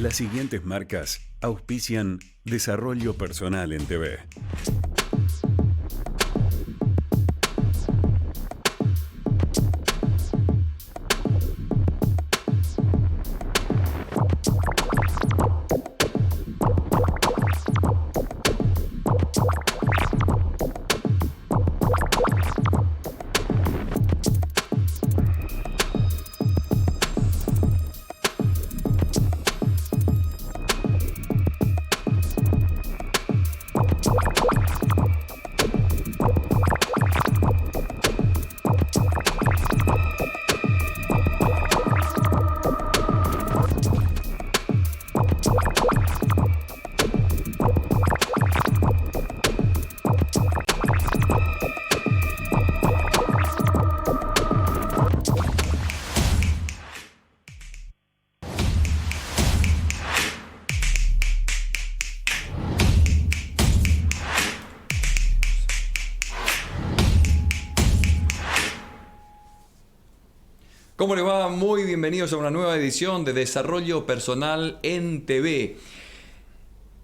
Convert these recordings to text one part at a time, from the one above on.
Las siguientes marcas auspician Desarrollo Personal en TV. ¿Cómo le va? Muy bienvenidos a una nueva edición de Desarrollo Personal en TV.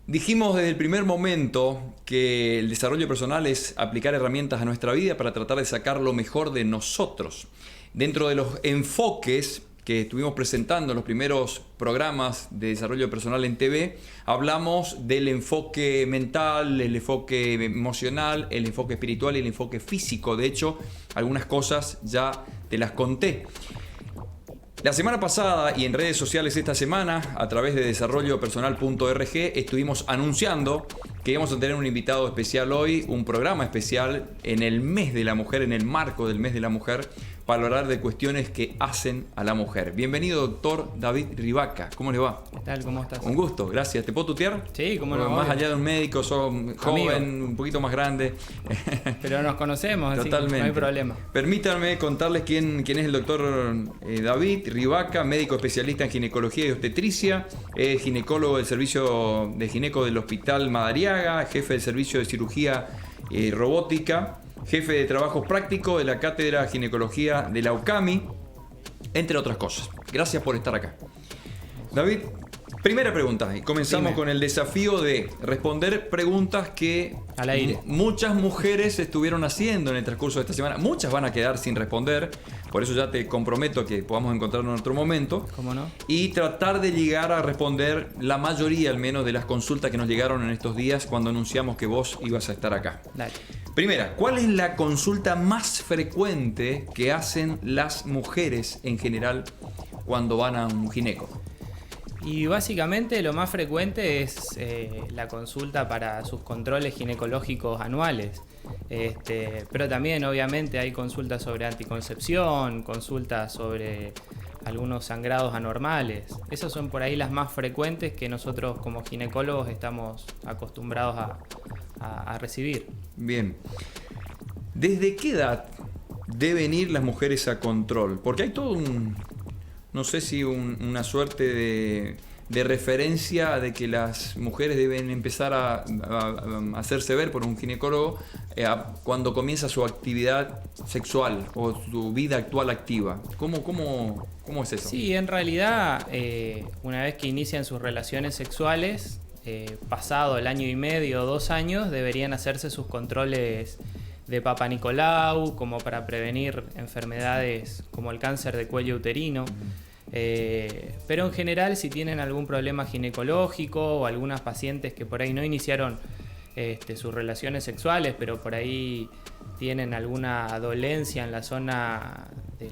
Dijimos desde el primer momento que el desarrollo personal es aplicar herramientas a nuestra vida para tratar de sacar lo mejor de nosotros. Dentro de los enfoques que estuvimos presentando en los primeros programas de desarrollo personal en TV, hablamos del enfoque mental, el enfoque emocional, el enfoque espiritual y el enfoque físico. De hecho, algunas cosas ya te las conté. La semana pasada y en redes sociales esta semana, a través de desarrollopersonal.org, estuvimos anunciando que íbamos a tener un invitado especial hoy, un programa especial en el mes de la mujer, en el marco del mes de la mujer, para hablar de cuestiones que hacen a la mujer. Bienvenido, doctor David Rivaca. ¿Cómo le va? ¿Qué tal? ¿Cómo estás? Un gusto, gracias. ¿Te puedo tutear? Sí, cómo no. Más allá de un médico, sos joven, un poquito más grande. Pero nos conocemos, Totalmente. Así que no hay problema. Permítanme contarles quién es el doctor David Rivaca, médico especialista en ginecología y obstetricia, es ginecólogo del servicio de gineco del Hospital Madariaga, jefe del servicio de cirugía robótica, jefe de trabajos prácticos de la Cátedra de Ginecología de la UCAMI, entre otras cosas. Gracias por estar acá. David, primera pregunta, y comenzamos con el desafío de responder preguntas que al aire muchas mujeres estuvieron haciendo en el transcurso de esta semana. Muchas van a quedar sin responder, por eso ya te comprometo a que podamos encontrarnos en otro momento. ¿Cómo no? Y tratar de llegar a responder la mayoría, al menos, de las consultas que nos llegaron en estos días cuando anunciamos que vos ibas a estar acá. Dale. Primera, ¿cuál es la consulta más frecuente que hacen las mujeres en general cuando van a un gineco? Y básicamente lo más frecuente es la consulta para sus controles ginecológicos anuales. Pero también obviamente hay consultas sobre anticoncepción, consultas sobre algunos sangrados anormales. Esas son por ahí las más frecuentes que nosotros como ginecólogos estamos acostumbrados a recibir. Bien. ¿Desde qué edad deben ir las mujeres a control? Porque hay todo no sé si una suerte de referencia de que las mujeres deben empezar a hacerse ver por un ginecólogo cuando comienza su actividad sexual o su vida actual activa. ¿Cómo es eso? Sí, en realidad, una vez que inician sus relaciones sexuales, pasado el año y medio o 2 años, deberían hacerse sus controles de Papa Nicolau, como para prevenir enfermedades como el cáncer de cuello uterino. Pero en general, si tienen algún problema ginecológico o algunas pacientes que por ahí no iniciaron sus relaciones sexuales, pero por ahí tienen alguna dolencia en la zona de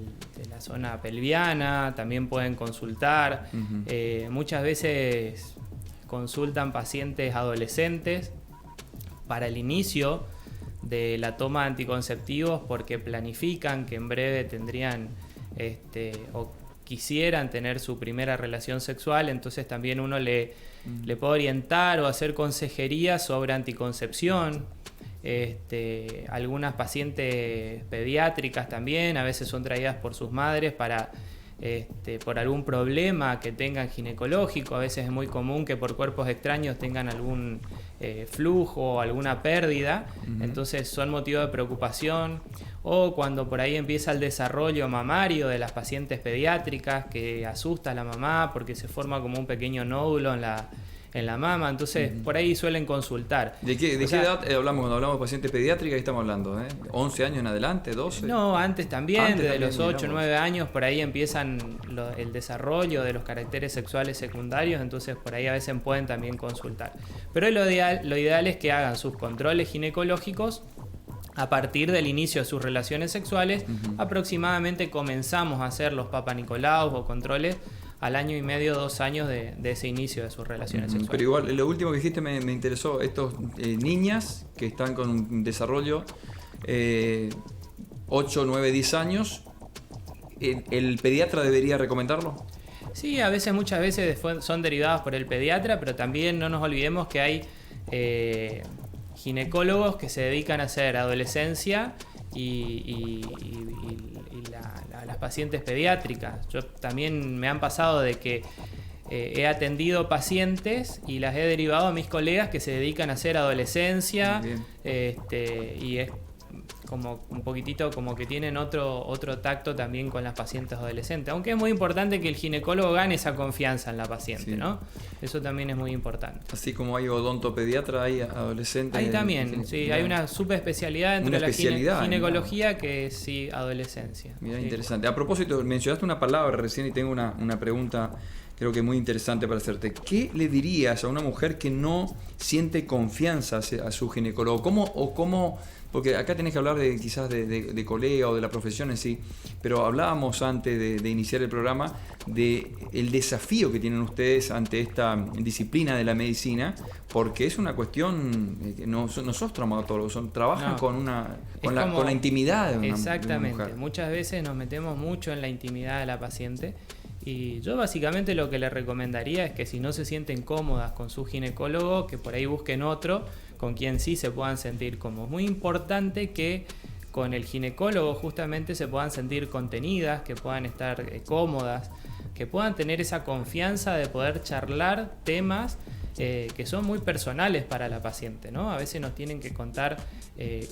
la zona pelviana, también pueden consultar. Muchas veces consultan pacientes adolescentes para el inicio de la toma de anticonceptivos porque planifican que en breve tendrían o quisieran tener su primera relación sexual, entonces también uno le puede orientar o hacer consejería sobre anticoncepción. Algunas pacientes pediátricas también a veces son traídas por sus madres para por algún problema que tengan ginecológico. A veces es muy común que por cuerpos extraños tengan algún flujo o alguna pérdida, entonces son motivo de preocupación. O cuando por ahí empieza el desarrollo mamario de las pacientes pediátricas, que asusta a la mamá porque se forma como un pequeño nódulo en la mama, entonces por ahí suelen consultar. ¿De qué edad hablamos cuando hablamos de paciente pediátrica? ¿Qué estamos hablando? ¿11 años en adelante? ¿12? No, antes también, desde también, los 8 o miramos. 9 años, por ahí empiezan el desarrollo de los caracteres sexuales secundarios, entonces por ahí a veces pueden también consultar. Pero lo ideal es que hagan sus controles ginecológicos a partir del inicio de sus relaciones sexuales. Aproximadamente comenzamos a hacer los Papa Nicolau o controles al año y medio, 2 años de ese inicio de sus relaciones sexuales. Pero igual, lo último que dijiste me interesó. Estos niñas que están con un desarrollo 8, 9, 10 años, ¿el pediatra debería recomendarlo? Sí, muchas veces son derivados por el pediatra, pero también no nos olvidemos que hay ginecólogos que se dedican a hacer adolescencia y las pacientes pediátricas. Yo también me han pasado de que he atendido pacientes y las he derivado a mis colegas que se dedican a hacer adolescencia, y es como un poquitito como que tienen otro tacto también con las pacientes adolescentes, aunque es muy importante que el ginecólogo gane esa confianza en la paciente, sí, ¿no? Eso también es muy importante. Así como hay odontopediatra, hay adolescentes. Ahí también, sí, hay una subespecialidad dentro de la ginecología que es adolescencia. Mira, sí. Interesante. A propósito, mencionaste una palabra recién y tengo una pregunta, creo que muy interesante para hacerte. ¿Qué le dirías a una mujer que no siente confianza a su ginecólogo? ¿Cómo? Porque acá tenés que hablar quizás de colega o de la profesión en sí, pero hablábamos antes de iniciar el programa del desafío que tienen ustedes ante esta disciplina de la medicina, porque es una cuestión que no sos traumatólogos, trabajan con la intimidad de una mujer. Exactamente, muchas veces nos metemos mucho en la intimidad de la paciente. Y yo básicamente lo que le recomendaría es que si no se sienten cómodas con su ginecólogo, que por ahí busquen otro con quien sí se puedan sentir cómodos. Muy importante que con el ginecólogo justamente se puedan sentir contenidas, que puedan estar cómodas, que puedan tener esa confianza de poder charlar temas que son muy personales para la paciente, ¿no? A veces nos tienen que contar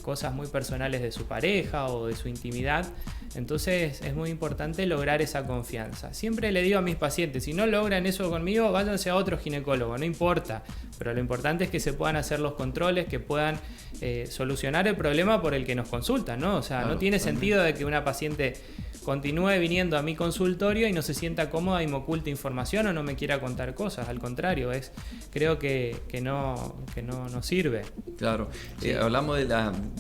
cosas muy personales de su pareja o de su intimidad, entonces es muy importante lograr esa confianza. Siempre le digo a mis pacientes, si no logran eso conmigo, váyanse a otro ginecólogo, no importa, pero lo importante es que se puedan hacer los controles, que puedan solucionar el problema por el que nos consultan, ¿no? O sea, claro, no tiene sentido de que una paciente continúe viniendo a mi consultorio y no se sienta cómoda y me oculte información o no me quiera contar cosas. Al contrario, creo que no sirve. Claro. Sí. Hablamos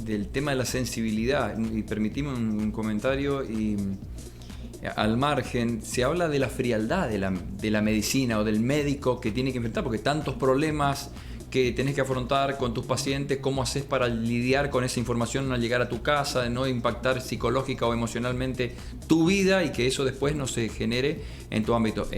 del tema de la sensibilidad y permitimos un comentario y al margen, se habla de la frialdad de la medicina o del médico que tiene que enfrentar, porque tantos problemas que tenés que afrontar con tus pacientes, cómo haces para lidiar con esa información al llegar a tu casa, de no impactar psicológica o emocionalmente tu vida y que eso después no se genere en tu ámbito.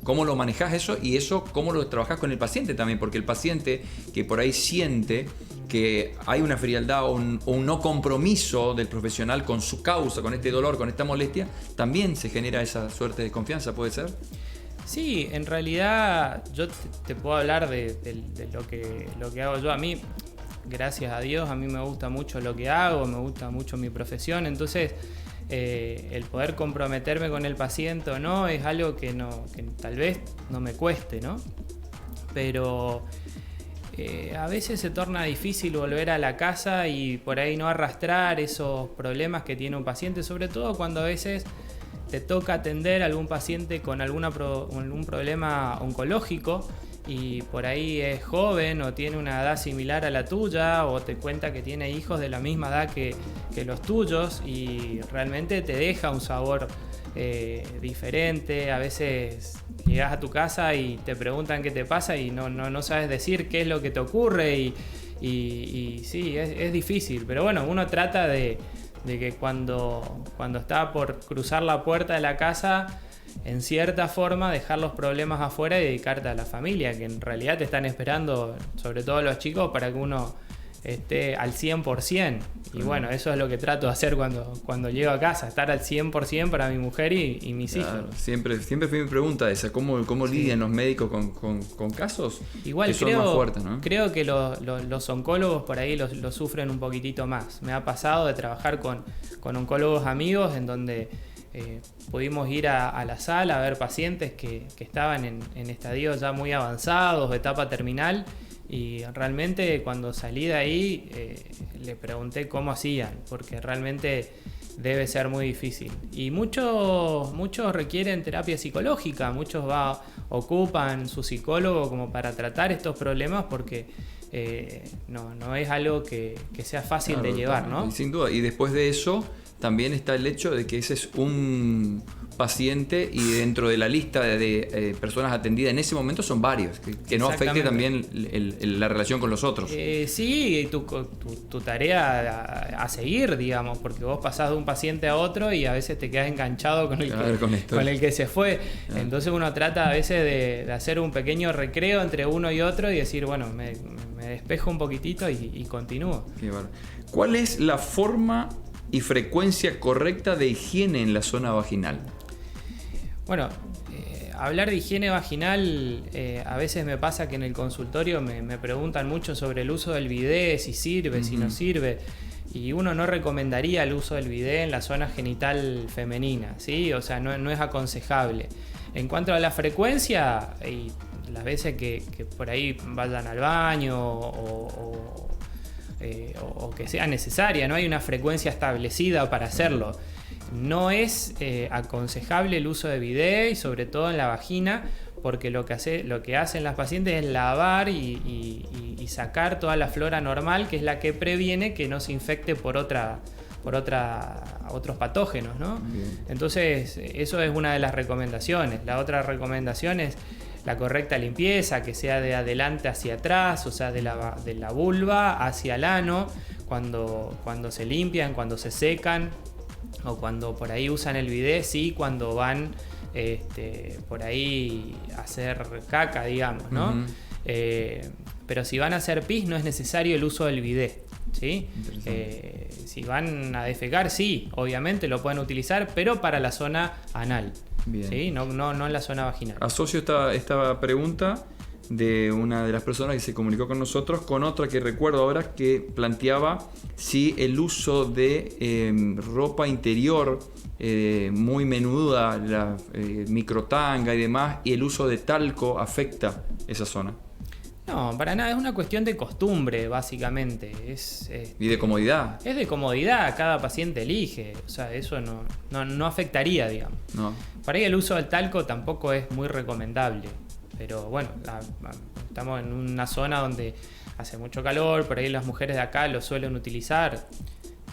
¿Cómo lo manejás eso? Y eso, ¿cómo lo trabajás con el paciente también? Porque el paciente que por ahí siente que hay una frialdad o un no compromiso del profesional con su causa, con este dolor, con esta molestia, también se genera esa suerte de confianza, ¿puede ser? Sí, en realidad yo te puedo hablar de lo que hago yo. A mí, gracias a Dios, a mí me gusta mucho lo que hago, me gusta mucho mi profesión, entonces el poder comprometerme con el paciente o no es algo que tal vez no me cueste, ¿no? Pero a veces se torna difícil volver a la casa y por ahí no arrastrar esos problemas que tiene un paciente, sobre todo cuando a veces te toca atender a algún paciente con algún problema oncológico y por ahí es joven o tiene una edad similar a la tuya o te cuenta que tiene hijos de la misma edad que los tuyos y realmente te deja un sabor diferente. A veces llegas a tu casa y te preguntan qué te pasa y no sabes decir qué es lo que te ocurre y sí, es difícil, pero bueno, uno trata de que cuando está por cruzar la puerta de la casa, en cierta forma dejar los problemas afuera y dedicarte a la familia, que en realidad te están esperando, sobre todo los chicos, para que uno esté al 100%. Y bueno, eso es lo que trato de hacer cuando llego a casa, estar al 100% para mi mujer y mis hijos. Siempre fue mi pregunta esa, ¿cómo lidian los médicos con casos Igual que son más fuertes, ¿no? creo que los oncólogos por ahí lo sufren un poquitito más. Me ha pasado de trabajar con oncólogos amigos en donde pudimos ir a la sala a ver pacientes que estaban en estadios ya muy avanzados, etapa terminal, y realmente cuando salí de ahí le pregunté cómo hacían, porque realmente debe ser muy difícil. Y muchos requieren terapia psicológica, muchos ocupan su psicólogo como para tratar estos problemas, porque no es algo que sea fácil de llevar, ¿no? Sin duda. Y después de eso también está el hecho de que ese es un paciente y dentro de la lista de personas atendidas en ese momento son varios, que no afecte también la relación con los otros. Sí, tu tarea a seguir, digamos, porque vos pasás de un paciente a otro y a veces te quedas enganchado con el que se fue. Entonces uno trata a veces de hacer un pequeño recreo entre uno y otro y decir, bueno, me despejo un poquitito y continúo. ¿Cuál es la forma y frecuencia correcta de higiene en la zona vaginal? Bueno, hablar de higiene vaginal, a veces me pasa que en el consultorio me preguntan mucho sobre el uso del bidé, si sirve, si no sirve, y uno no recomendaría el uso del bidé en la zona genital femenina, ¿sí? O sea, no es aconsejable. En cuanto a la frecuencia, y las veces que por ahí vayan al baño o que sea necesaria, no hay una frecuencia establecida para hacerlo. No es aconsejable el uso de bidé y sobre todo en la vagina, porque lo que hacen las pacientes es lavar y sacar toda la flora normal, que es la que previene que no se infecte por otros patógenos, ¿no? Bien. Entonces, eso es una de las recomendaciones. La otra recomendación es la correcta limpieza, que sea de adelante hacia atrás, o sea, de la vulva hacia el ano, cuando se limpian, cuando se secan, o cuando por ahí usan el bidé, sí, cuando van por ahí a hacer caca, digamos, ¿no? Pero si van a hacer pis no es necesario el uso del bidé, ¿sí? Si van a defecar, sí, obviamente lo pueden utilizar, pero para la zona anal. Bien. ¿Sí? No en la zona vaginal. Asocio esta pregunta de una de las personas que se comunicó con nosotros con otra que recuerdo ahora, que planteaba si el uso de ropa interior muy menuda, la microtanga y demás, y el uso de talco afecta esa zona. No, para nada, es una cuestión de costumbre, básicamente. Y de comodidad. Es de comodidad, cada paciente elige. O sea, eso no afectaría, digamos. No. Para ahí el uso del talco tampoco es muy recomendable. Pero bueno, estamos en una zona donde hace mucho calor, por ahí las mujeres de acá lo suelen utilizar,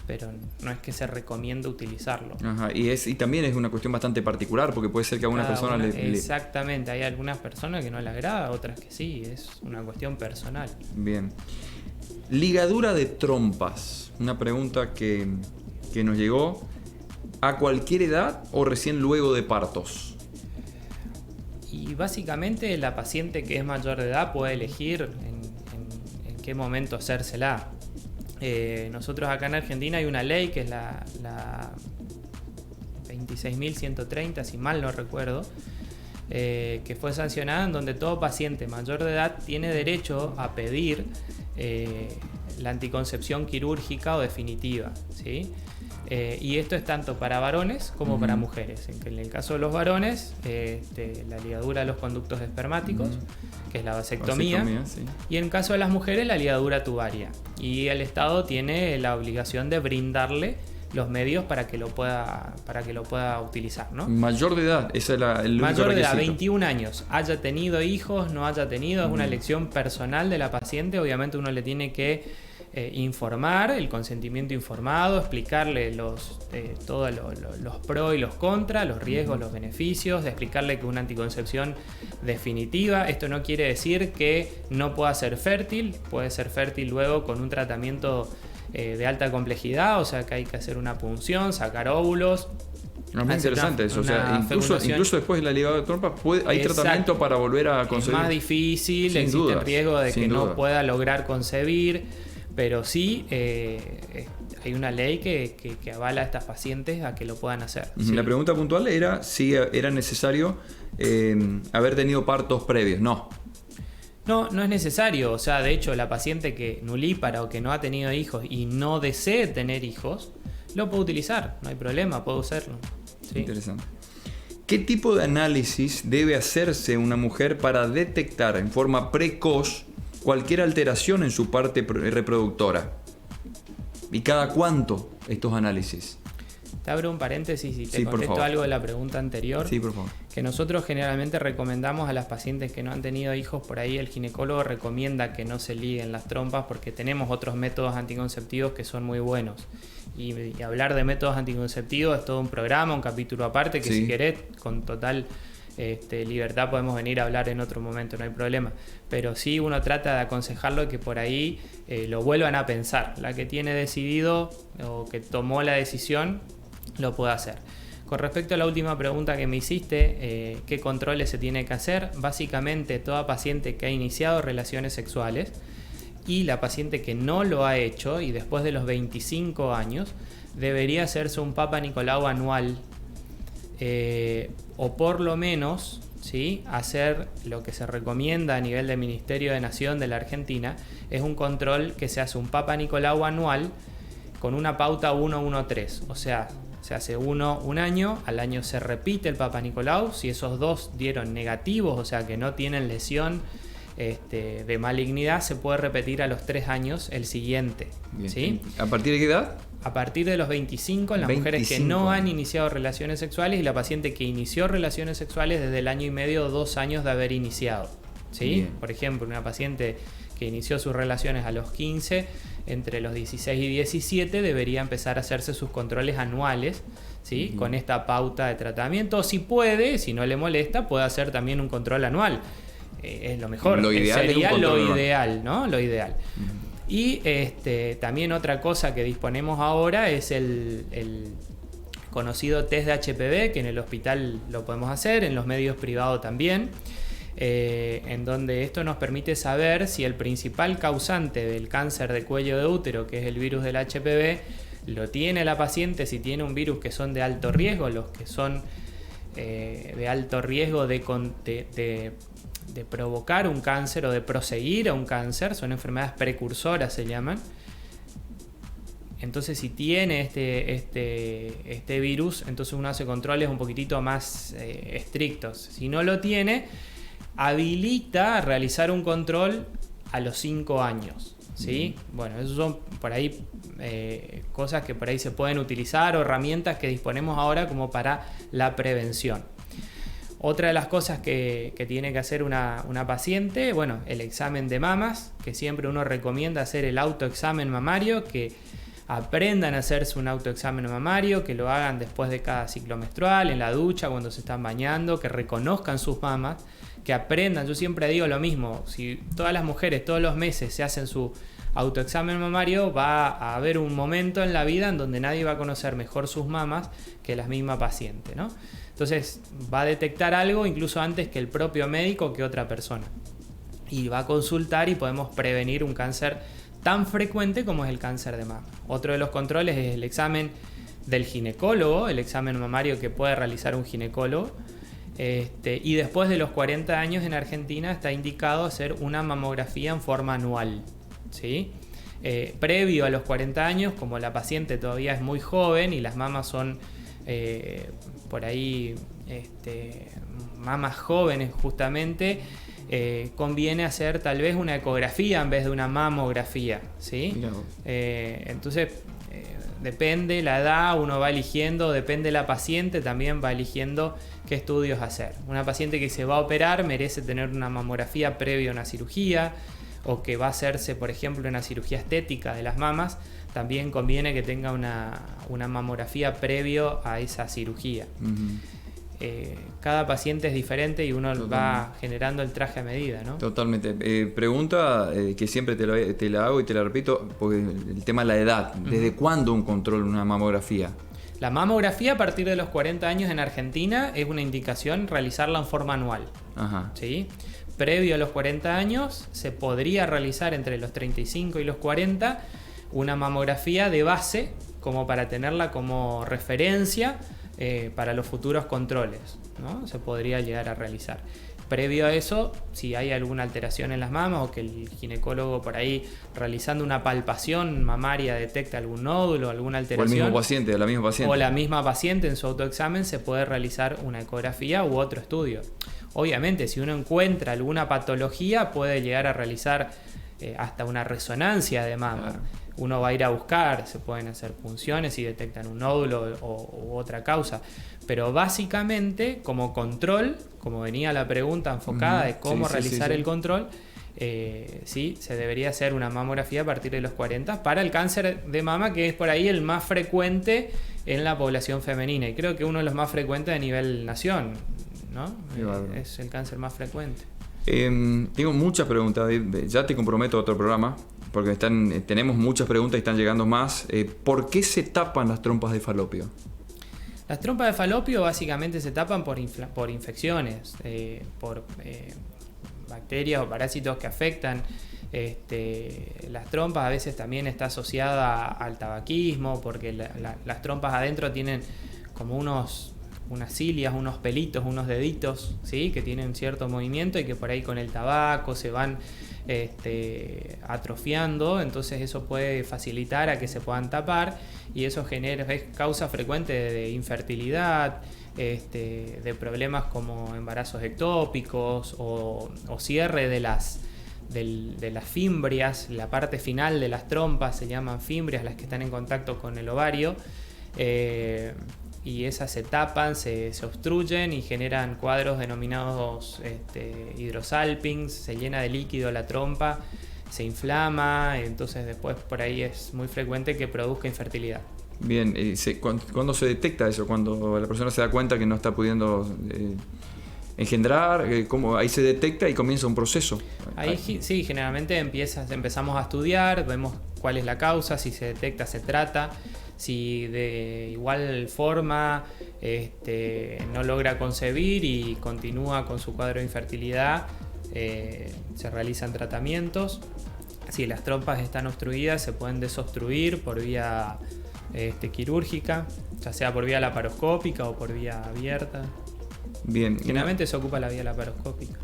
pero no es que se recomienda utilizarlo. Ajá, y también es una cuestión bastante particular, porque puede ser que a algunas personas Exactamente, hay algunas personas que no les agrada, otras que sí, es una cuestión personal. Bien. Ligadura de trompas, una pregunta que nos llegó. ¿A cualquier edad o recién luego de partos? Y básicamente la paciente que es mayor de edad puede elegir en qué momento hacérsela. Nosotros acá en Argentina hay una ley que es la 26.130, si mal no recuerdo, que fue sancionada, en donde todo paciente mayor de edad tiene derecho a pedir la anticoncepción quirúrgica o definitiva, ¿sí? Y esto es tanto para varones como para mujeres. En el caso de los varones, la ligadura de los conductos espermáticos, que es la vasectomía, sí. Y en el caso de las mujeres, la ligadura tubaria. Y el Estado tiene la obligación de brindarle los medios para que lo pueda utilizar, ¿no? Mayor de edad, esa es el mayor de edad, 21 años, haya tenido hijos, no haya tenido, es una elección personal de la paciente. Obviamente uno le tiene que informar, el consentimiento informado, explicarle todos los pros y los contras, los riesgos, los beneficios, explicarle que una anticoncepción definitiva, esto no quiere decir que no pueda ser fértil, puede ser fértil luego con un tratamiento de alta complejidad, o sea que hay que hacer una punción, sacar óvulos. Es muy interesante eso, o sea, incluso después de la ligadura de trompas hay tratamiento para volver a concebir. Es más difícil, existe el riesgo de que no pueda lograr concebir, Pero sí hay una ley que avala a estas pacientes a que lo puedan hacer. Sí. La pregunta puntual era si era necesario haber tenido partos previos. No. No, no es necesario. O sea, de hecho, la paciente que nulípara o que no ha tenido hijos y no desee tener hijos, lo puede utilizar. No hay problema, puede usarlo. Sí. Interesante. ¿Qué tipo de análisis debe hacerse una mujer para detectar en forma precoz cualquier alteración en su parte reproductora? ¿Y cada cuánto estos análisis? Te abro un paréntesis y te Sí, por contesto favor. algo de la pregunta anterior. Sí, por favor. Que nosotros generalmente recomendamos a las pacientes que no han tenido hijos, por ahí el ginecólogo recomienda que no se liguen las trompas porque tenemos otros métodos anticonceptivos que son muy buenos. Y hablar de métodos anticonceptivos es todo un programa, un capítulo aparte que Sí. si querés, con total libertad podemos venir a hablar en otro momento, no hay problema. Pero sí uno trata de aconsejarlo que por ahí lo vuelvan a pensar. La que tiene decidido o que tomó la decisión lo puede hacer. Con respecto a la última pregunta que me hiciste, ¿qué controles se tiene que hacer? Básicamente toda paciente que ha iniciado relaciones sexuales y la paciente que no lo ha hecho y después de los 25 años debería hacerse un Papa Nicolau anual o por lo menos, ¿sí?, hacer lo que se recomienda a nivel del Ministerio de Nación de la Argentina, es un control que se hace un Papa Nicolau anual con una pauta 1-1-3, o sea, se hace uno un año, al año se repite el Papa Nicolau, si esos dos dieron negativos, o sea que no tienen lesión de malignidad, se puede repetir a los 3 años el siguiente. Bien. ¿Sí? ¿A partir de qué edad? A partir de los 25, en las mujeres que 25. no han iniciado relaciones sexuales y la paciente que inició relaciones sexuales desde el año y medio o 2 años de haber iniciado. ¿Sí? Bien. Por ejemplo, una paciente que inició sus relaciones a los 15, entre los 16 y 17 debería empezar a hacerse sus controles anuales, ¿sí?, con esta pauta de tratamiento. Si puede, si no le molesta, puede hacer también un control anual. Es lo mejor. Lo ideal es un sería control lo anual. ideal, ¿no? Lo ideal. Y también otra cosa que disponemos ahora es el conocido test de HPV, que en el hospital lo podemos hacer, en los medios privados también, en donde esto nos permite saber si el principal causante del cáncer de cuello de útero, que es el virus del HPV, lo tiene la paciente, si tiene un virus que son de alto riesgo, los que son de alto riesgo de provocar un cáncer o de proseguir a un cáncer, son enfermedades precursoras se llaman. Entonces si tiene este virus, entonces uno hace controles un poquitito más estrictos. Si no lo tiene, habilita a realizar un control a los 5 años. ¿Sí? Bueno, esos son por ahí cosas que por ahí se pueden utilizar o herramientas que disponemos ahora como para la prevención. Otra de las cosas que tiene que hacer una paciente, bueno, el examen de mamas, que siempre uno recomienda hacer el autoexamen mamario, que aprendan a hacerse un autoexamen mamario, que lo hagan después de cada ciclo menstrual, en la ducha, cuando se están bañando, que reconozcan sus mamas, que aprendan. Yo siempre digo lo mismo, si todas las mujeres todos los meses se hacen su autoexamen mamario, va a haber un momento en la vida en donde nadie va a conocer mejor sus mamas que la misma paciente, ¿no? Entonces va a detectar algo incluso antes que el propio médico, que otra persona. Y va a consultar y podemos prevenir un cáncer tan frecuente como es el cáncer de mama. Otro de los controles es el examen del ginecólogo, el examen mamario que puede realizar un ginecólogo. Y después de los 40 años en Argentina está indicado hacer una mamografía en forma anual, ¿sí? Previo a los 40 años, como la paciente todavía es muy joven y las mamas son por ahí mamas jóvenes justamente, conviene hacer tal vez una ecografía en vez de una mamografía, ¿sí? Entonces depende la edad, uno va eligiendo, depende la paciente, también va eligiendo qué estudios hacer. Una paciente que se va a operar merece tener una mamografía previa a una cirugía, o que va a hacerse, por ejemplo, una cirugía estética de las mamas, también conviene que tenga una mamografía previo a esa cirugía. Cada paciente es diferente y uno va generando el traje a medida, ¿no? Totalmente. Pregunta que siempre te la hago y te la repito, porque el tema de la edad. ¿Desde cuándo un control, una mamografía? La mamografía a partir de los 40 años en Argentina es una indicación realizarla en forma anual. Ajá. ¿Sí? Previo a los 40 años se podría realizar entre los 35 y los 40 una mamografía de base como para tenerla como referencia para los futuros controles, ¿no? Se podría llegar a realizar. Previo a eso, si hay alguna alteración en las mamas o que el ginecólogo por ahí realizando una palpación mamaria detecta algún nódulo, alguna alteración. O el mismo paciente, o la misma paciente. O la misma paciente en su autoexamen se puede realizar una ecografía u otro estudio. Obviamente, si uno encuentra alguna patología, puede llegar a realizar hasta una resonancia de mama. Claro. Uno va a ir a buscar, se pueden hacer punciones si detectan un nódulo u otra causa. Pero básicamente, como control, como venía la pregunta enfocada de cómo realizar el control, sí, se debería hacer una mamografía a partir de los 40 para el cáncer de mama, que es por ahí el más frecuente en la población femenina. Y creo que uno de los más frecuentes a nivel nación, ¿no? Es el cáncer más frecuente. Tengo muchas preguntas, ya te comprometo a otro programa, porque tenemos muchas preguntas y están llegando más. ¿Por qué se tapan las trompas de falopio? Las trompas de falopio básicamente se tapan por infecciones, por bacterias o parásitos que afectan las trompas. A veces también está asociada al tabaquismo, porque las trompas adentro tienen como unas cilias, unos pelitos, unos deditos, ¿sí? Que tienen cierto movimiento y que por ahí con el tabaco se van atrofiando, entonces eso puede facilitar a que se puedan tapar y eso es causa frecuente de infertilidad, de problemas como embarazos ectópicos o cierre de las fimbrias. La parte final de las trompas se llaman fimbrias, las que están en contacto con el ovario, y esas se tapan, se obstruyen y generan cuadros denominados hidrosalpings. Se llena de líquido la trompa, se inflama, entonces después por ahí es muy frecuente que produzca infertilidad. Bien, ¿cuándo se detecta eso? Cuando la persona se da cuenta que no está pudiendo engendrar, ahí se detecta y comienza un proceso. Ahí sí, generalmente empezamos a estudiar, vemos cuál es la causa, si se detecta, se trata. Si de igual forma no logra concebir y continúa con su cuadro de infertilidad, se realizan tratamientos. Si las trompas están obstruidas, se pueden desobstruir por vía quirúrgica, ya sea por vía laparoscópica o por vía abierta. Bien. Generalmente se ocupa la vía laparoscópica.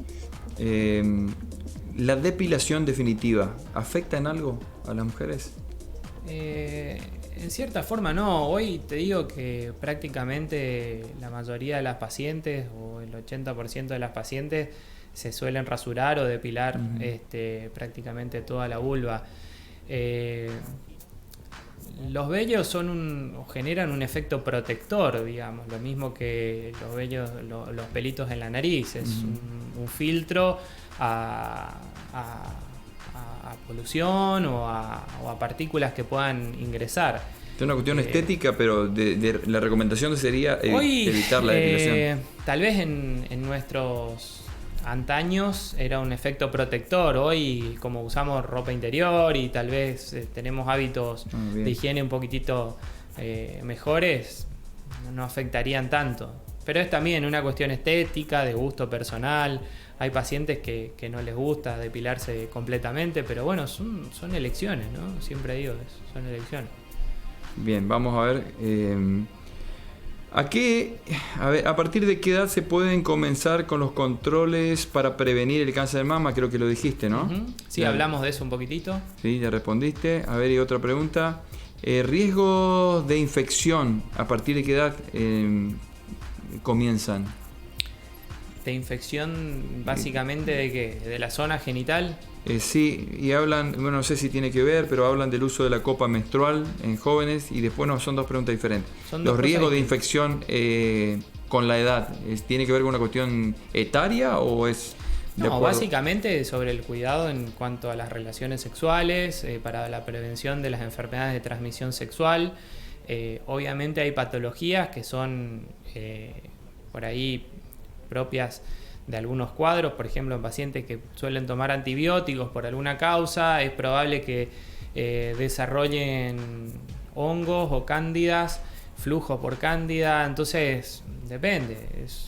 ¿La depilación definitiva afecta en algo a las mujeres? En cierta forma no. Hoy te digo que prácticamente la mayoría de las pacientes o el 80% de las pacientes se suelen rasurar o depilar prácticamente toda la vulva. Los vellos generan un efecto protector, digamos, lo mismo que los vellos, los pelitos en la nariz. Es un filtro a polución o a partículas que puedan ingresar. Es una cuestión estética, pero la recomendación sería evitar la depilación. Tal vez en nuestros antaños era un efecto protector. Hoy, como usamos ropa interior y tal vez tenemos hábitos de higiene un poquitito mejores, no afectarían tanto. Pero es también una cuestión estética, de gusto personal. Hay pacientes que no les gusta depilarse completamente, pero bueno, son elecciones, ¿no? Siempre digo eso, son elecciones. Bien, vamos a ver. ¿A partir de qué edad se pueden comenzar con los controles para prevenir el cáncer de mama? Creo que lo dijiste, ¿no? Sí, hablamos de eso un poquitito. Sí, ya respondiste. A ver, y otra pregunta. ¿Riesgos de infección? ¿A partir de qué edad comienzan? ¿De infección básicamente de qué? ¿De la zona genital? Sí, y hablan, bueno, no sé si tiene que ver, pero hablan del uso de la copa menstrual en jóvenes y después son dos preguntas diferentes. Los riesgos de infección con la edad, ¿tiene que ver con una cuestión etaria o es...? No, básicamente sobre el cuidado en cuanto a las relaciones sexuales, para la prevención de las enfermedades de transmisión sexual. Obviamente hay patologías que son por ahí propias de algunos cuadros, por ejemplo en pacientes que suelen tomar antibióticos por alguna causa, es probable que desarrollen hongos o cándidas flujo por cándida, entonces depende,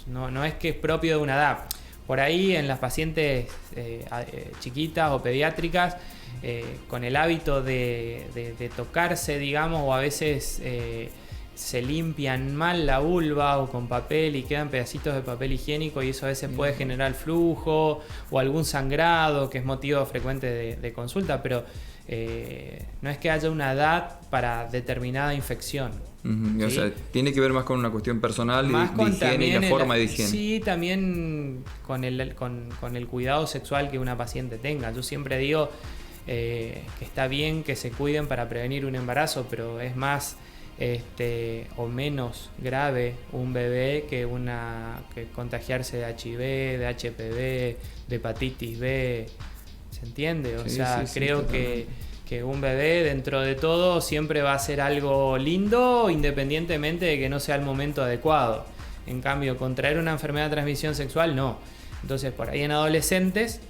no es que es propio de una edad. Por ahí en las pacientes chiquitas o pediátricas, con el hábito de tocarse, digamos, o a veces se limpian mal la vulva o con papel y quedan pedacitos de papel higiénico y eso a veces puede generar flujo o algún sangrado que es motivo frecuente de consulta, pero no es que haya una edad para determinada infección. ¿Sí? O sea, tiene que ver más con una cuestión personal más de higiene y la forma de higiene. Sí, también con el cuidado sexual que una paciente tenga. Yo siempre digo que está bien que se cuiden para prevenir un embarazo, pero es más o menos grave un bebé que contagiarse de HIV, de HPV, de hepatitis B. ¿Se entiende? O sea, creo que un bebé dentro de todo siempre va a ser algo lindo independientemente de que no sea el momento adecuado. En cambio, contraer una enfermedad de transmisión sexual no. Entonces, por ahí en adolescentes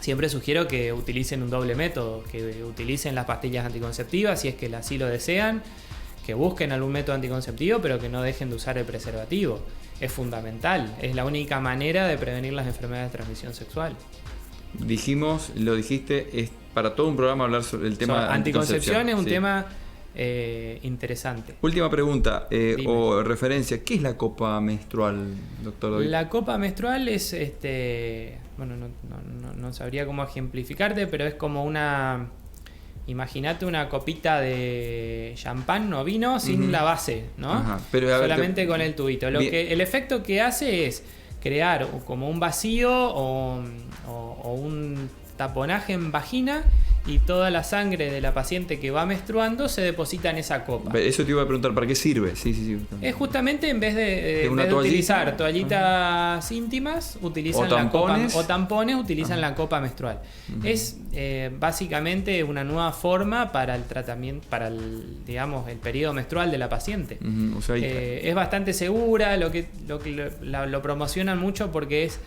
siempre sugiero que utilicen un doble método, que utilicen las pastillas anticonceptivas si es que así lo desean, que busquen algún método anticonceptivo, pero que no dejen de usar el preservativo. Es fundamental, es la única manera de prevenir las enfermedades de transmisión sexual. Lo dijiste, es para todo un programa hablar sobre el tema de anticoncepción. Es un tema interesante. Última pregunta o referencia, ¿qué es la copa menstrual, doctor David? La copa menstrual es, bueno, no sabría cómo ejemplificarte, pero es como imagínate una copita de champán o vino sin la base, ¿no? Ajá, pero solamente con el tubito. El efecto que hace es crear como un vacío o un taponaje en vagina y toda la sangre de la paciente que va menstruando se deposita en esa copa. Eso te iba a preguntar, ¿para qué sirve? Sí. Es justamente en vez de utilizar toallitas íntimas, utilizan la copa, o tampones, utilizan la copa menstrual. Es básicamente una nueva forma para el tratamiento, para el periodo menstrual de la paciente. O sea, es bastante segura, lo promocionan mucho porque es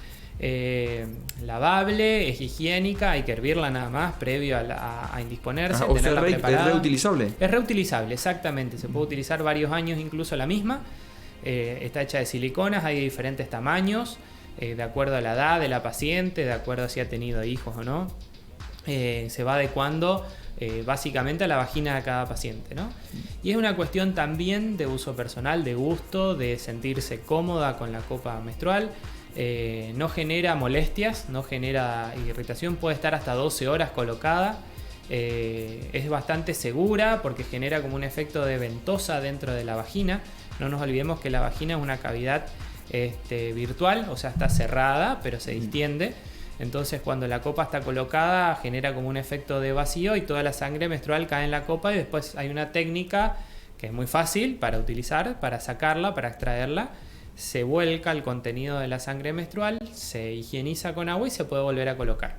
lavable, es higiénica, hay que hervirla nada más previo a indisponerse. O sea, ¿es reutilizable? Es reutilizable, exactamente. Se puede utilizar varios años incluso la misma. Está hecha de siliconas, hay diferentes tamaños, de acuerdo a la edad de la paciente, de acuerdo a si ha tenido hijos o no. Se va adecuando básicamente a la vagina de cada paciente, ¿no? Y es una cuestión también de uso personal, de gusto, de sentirse cómoda con la copa menstrual. No genera molestias, no genera irritación, puede estar hasta 12 horas colocada, es bastante segura porque genera como un efecto de ventosa dentro de la vagina. No nos olvidemos que la vagina es una cavidad virtual, o sea, está cerrada pero se distiende. Entonces cuando la copa está colocada genera como un efecto de vacío y toda la sangre menstrual cae en la copa y después hay una técnica que es muy fácil para utilizar, para sacarla, para extraerla. Se vuelca el contenido de la sangre menstrual, se higieniza con agua y se puede volver a colocar.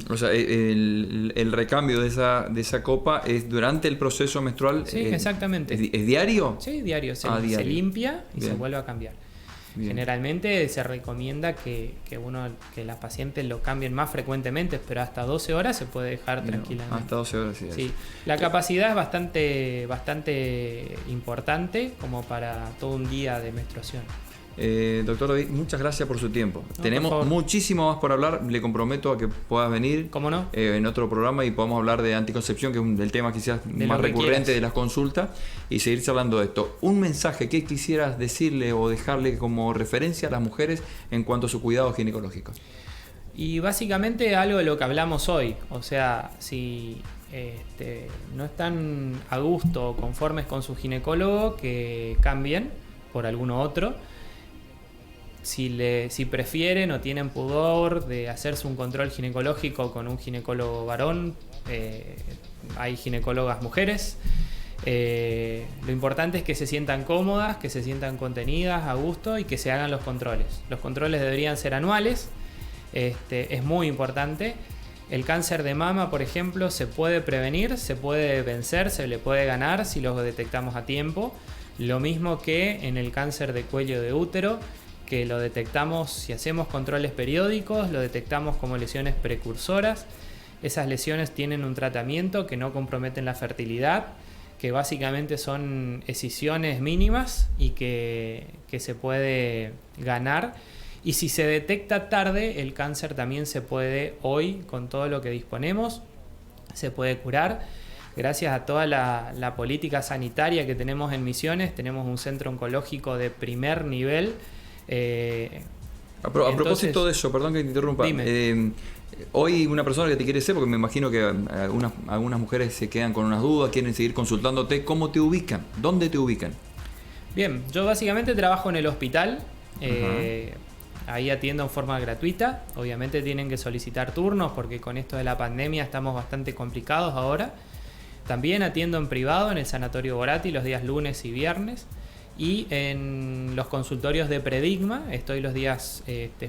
O sea, el recambio de esa copa es durante el proceso menstrual. Sí, exactamente. ¿Es diario? Sí, diario. Se limpia y se vuelve a cambiar. Bien. Generalmente se recomienda que las pacientes lo cambien más frecuentemente, pero hasta 12 horas se puede dejar tranquilamente. Hasta 12 horas, sí. La capacidad es bastante importante como para todo un día de menstruación. Doctor David, muchas gracias por su tiempo. Tenemos muchísimo más por hablar. Le comprometo a que puedas venir. ¿Cómo no? En otro programa y podamos hablar de anticoncepción, que es el tema quizás más recurrente de las consultas, y seguir charlando de esto. Un mensaje que quisieras decirle o dejarle como referencia a las mujeres en cuanto a su cuidado ginecológico. Y básicamente algo de lo que hablamos hoy. O sea, si no están a gusto o conformes con su ginecólogo, que cambien por alguno otro. Si prefieren o tienen pudor de hacerse un control ginecológico con un ginecólogo varón, hay ginecólogas mujeres. Lo importante es que se sientan cómodas, que se sientan contenidas, a gusto y que se hagan los controles. Los controles deberían ser anuales, es muy importante. El cáncer de mama, por ejemplo, se puede prevenir, se puede vencer, se le puede ganar si lo detectamos a tiempo. Lo mismo que en el cáncer de cuello de útero, que lo detectamos si hacemos controles periódicos, lo detectamos como lesiones precursoras. Esas lesiones tienen un tratamiento que no comprometen la fertilidad, que básicamente son escisiones mínimas y que se puede ganar. Y si se detecta tarde, el cáncer también se puede, hoy, con todo lo que disponemos, se puede curar. Gracias a toda la política sanitaria que tenemos en Misiones, tenemos un centro oncológico de primer nivel. A propósito de eso, perdón que te interrumpa. Hoy una persona que te quiere ser, porque me imagino que algunas mujeres se quedan con unas dudas, quieren seguir consultándote, ¿cómo te ubican? ¿Dónde te ubican? Bien, yo básicamente trabajo en el hospital. Ahí atiendo en forma gratuita. Obviamente tienen que solicitar turnos porque con esto de la pandemia estamos bastante complicados ahora. También atiendo en privado en el Sanatorio Borati los días lunes y viernes. Y en los consultorios de Predigma estoy los días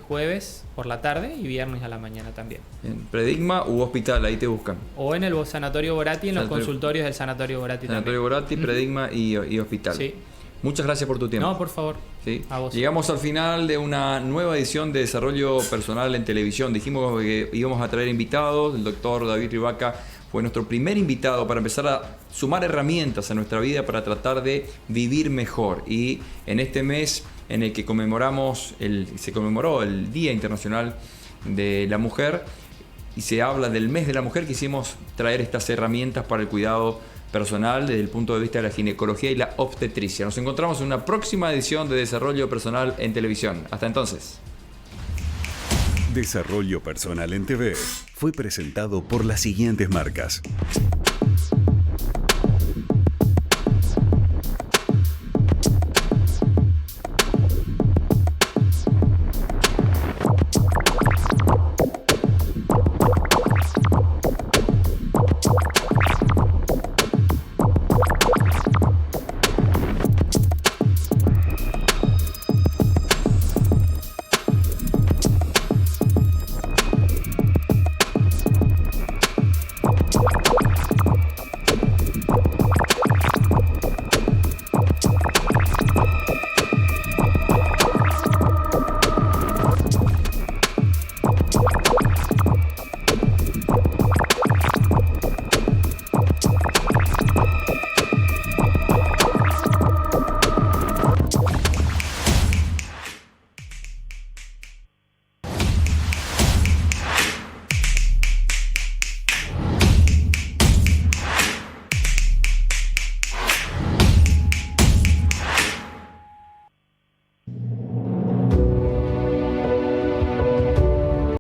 jueves por la tarde y viernes a la mañana también. En Predigma u hospital, ahí te buscan. O en el Sanatorio Borati, en los consultorios del Sanatorio Borati también. Sanatorio Borati, Predigma y hospital. Sí. Muchas gracias por tu tiempo. No, por favor. ¿Sí? A vos. Llegamos al final de una nueva edición de Desarrollo Personal en Televisión. Dijimos que íbamos a traer invitados. El doctor David Rivaca fue nuestro primer invitado para empezar a sumar herramientas a nuestra vida para tratar de vivir mejor. Y en este mes en el que se conmemoró el Día Internacional de la Mujer y se habla del mes de la mujer, quisimos traer estas herramientas para el cuidado personal desde el punto de vista de la ginecología y la obstetricia. Nos encontramos en una próxima edición de Desarrollo Personal en Televisión. Hasta entonces. Desarrollo Personal en TV fue presentado por las siguientes marcas.